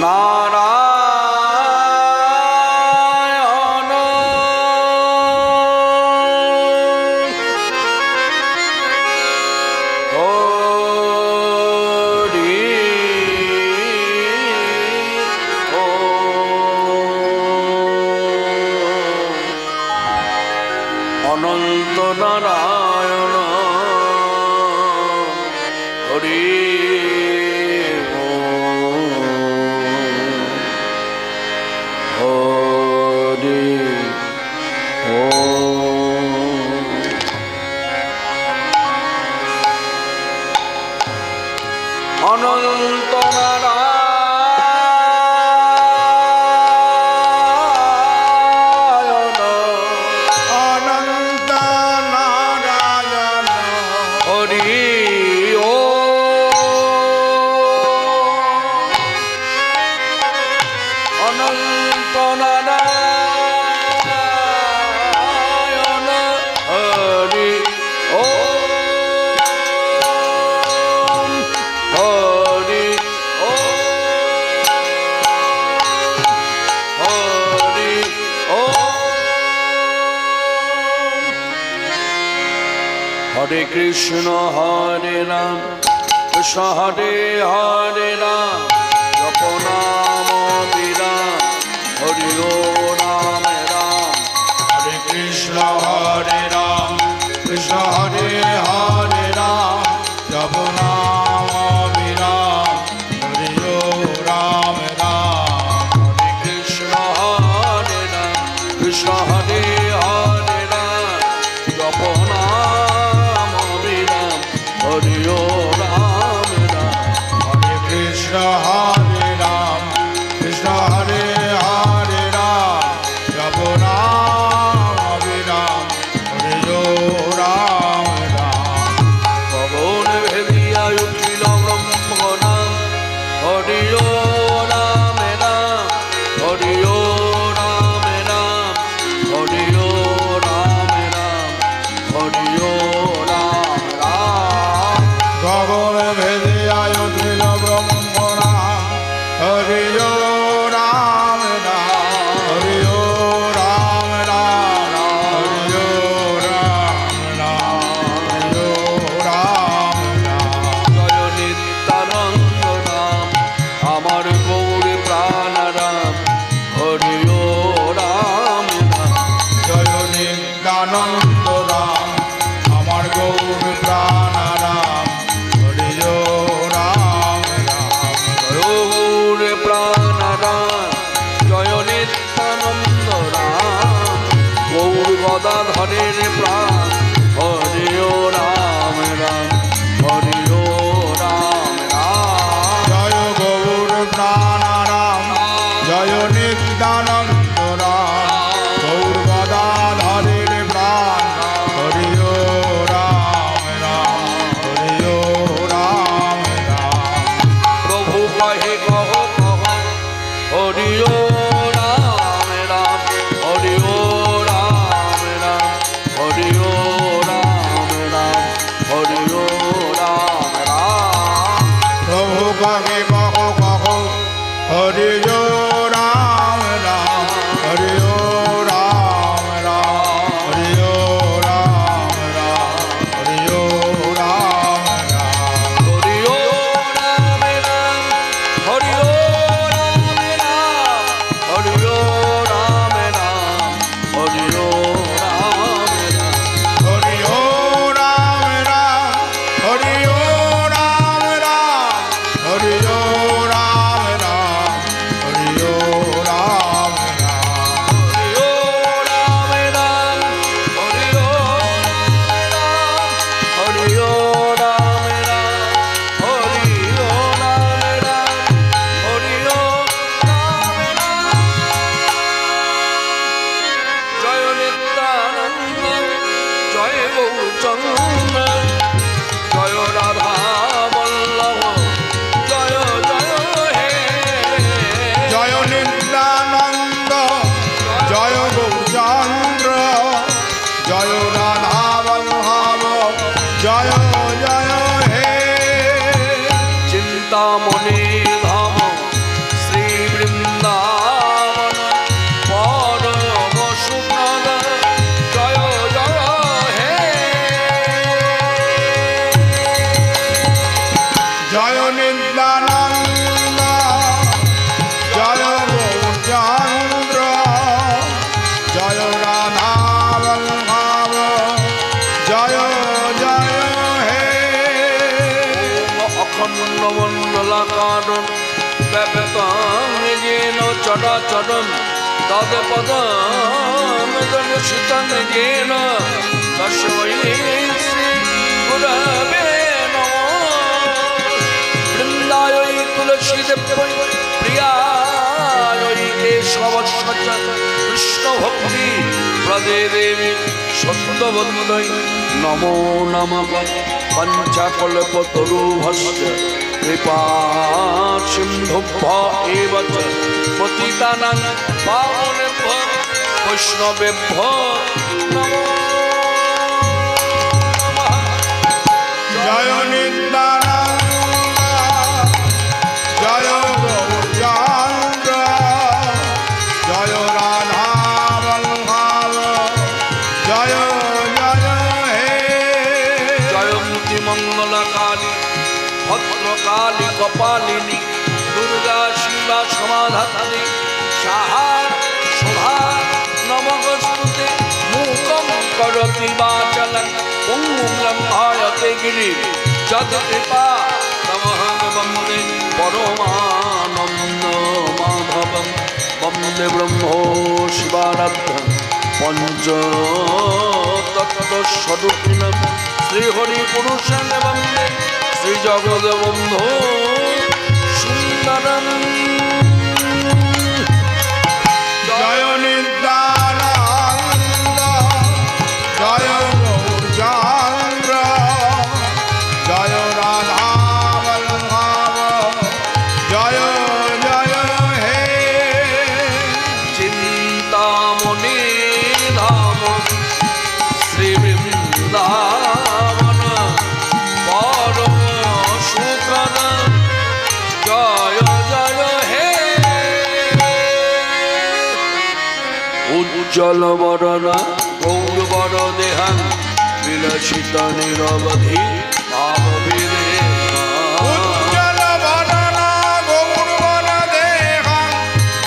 নারায়ণ হরি অনন্ত নারায়ণ হরি অনন্ত নারায়ণ অনন্ত নারায়ণ হরি ও অনন্ত নারায়ণ হরি ও হরি ও হরি ও হরে কৃষ্ণ হরে রাম কৃষ্ণ হরে হরে রাম জপ নাম বিরাম হরি ও রাম রাম হরে কৃষ্ণ হরে রাম কৃষ্ণ হরে হরে রাম জপ নাম বিরাম হরি ও রাম রাম হরে কৃষ্ণ হরে রাম কৃষ্ণ হরে হরে রাম জপ নাম বিরাম হরি ও রাম রাম হরে কৃষ্ণ হরে রাম কৃষ্ণ হরে হরে রাম জপ নাম বিরাম হরি ও রাম রাম পবন ভেদিয়া উঠিল ব্রহ্ম নাম হরি ও রাম রাম হরি ও রাম রাম হরি ও রাম রাম হরি ও রাম রাম গগন ভেদে আয়োধিল ব্রহ্ম রাম হরি ও রাম রাম হরি ও রাম রাম হরি ও রাম রাম হরি ও রাম রাম জয় নিত্যানন্দ রাম আমার গৌর প্রাণ রাম হরি ও রাম রাম জয় নিত্যানন্দ রাম আমার গৌর প্রাণ রাম হরি ও রাম রাম গৌর প্রাণ রাম জয় নিত্যানন্দ রাম গৌর গদাধরের প্রাণ হরি ও রাম রাম হরি ও রাম রাম জয় গৌর প্রাণ রাম জয় নিত্যানন্দ রাম গৌর গদাধরের প্রাণ হরি ও রাম রাম হরি ও রাম রাম প্রভু কহে কহ কহ হরি ও রাম রাম হরি ও রাম রাম হরি ও রাম রাম হরি ও রাম রাম প্রভু কহে কহ কহ হরি ও রাম রাম হরি ও রাম রাম হরি ও রাম রাম হরি ও রাম রাম হরি ও রাম রাম হরি ও রাম রাম হরি ও রাম রাম হরি ও রাম রাম হরি ও রাম রাম হরি ও রাম রাম হরি ও রাম রাম হরি ও রাম मण्डलाकारं व्याप्तं येन चराचरं तत्पदं दर्शितं येन तस्मै श्रीगुरवे नमः। वृन्दायै तुलसीदेव्यै प्रियायै केशवस्य च कृष्णभक्ति प्रदे देवी सत्यवन्दै नमो नमः। पञ्चकल्पतरुभ्यश्च कृपा सिन्धुभ्य एव च पतितानां पावनेभ्यो वैष्णवेभ्यो नमो नमः। जय नित्यानन्द जय गौरचन्द्र जय राधा वल्लभ जय जय हे। जयन्ती मंगलकाली भद्रकाली कपालिनी दुर्गा शिवा समाधात्री साहा शोभा नमस्ते। मूकं करोति वाचालं पुंगुं लङ्घयते गिरिं यत्कृपा तमहं वन्दे परमानन्द माधवं। वन्दे ब्रह्मो शिवाराध्यं पञ्चतत्त्वस्वरूपिणं श्रीहरिपुरुषं वन्दे श्रीजगद्बन्धो सुन्दरम्। जय नित्यानन्द जय गौरचन्द्र जय राधा वल्लभ जय जय हे। चिन्तामणि धाम श्रीवृन्दावन परम सुखद जय जय हे। उज्ज्वल वरन गौरवर देहं विलसित निरवधि भाव उज्ज्वल वदन गौरवर देहं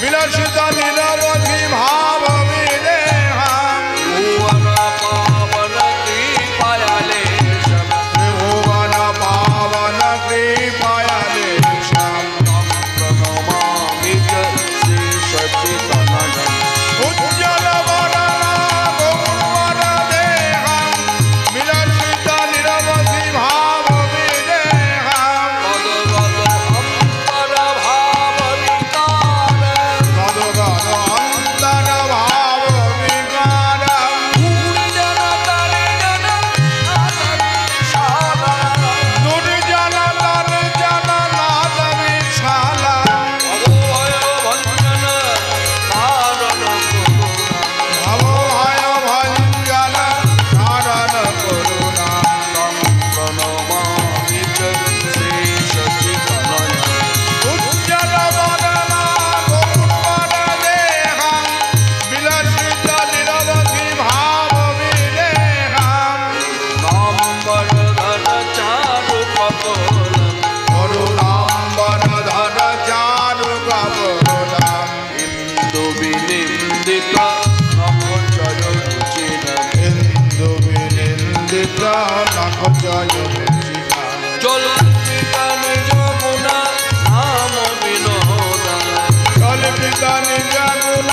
विलसित निरवधि भाव विदेहं। भुवन पावन कृपायाले त्रिभुवन पावन कृपयालेशं प्रणमामि च श्री सच्चिदानन्दं। उज्ज्वल वदन गौरवर देहं विलसित निरवधि भाव विदेहं। गदगद अम्बर भाव विकारं गदगद अन्तन भाव विकारं। पूरिजन तरिजन नादविशालं। दुर्जन तर्जन नाद विशालं। भवभय भञ्जन तारण करुणा। भवभय भञ्जन तारण करुणा। प्रणमामि च श्री सच्चिदानन्दं। उज्ज्वल वदन गौरवर देहं विलसित निरवधि भाव विदेहं। नाम्बरधर चारु कपोलं करुणाम्बरधर चारु कपोलं। इंदु विनिन्दित नखचररुचिरं। इन्दु विनिन्दित नखचयरुचिरं। जलपिता निजमुना नाम विनोदं। कल्पित निज गुण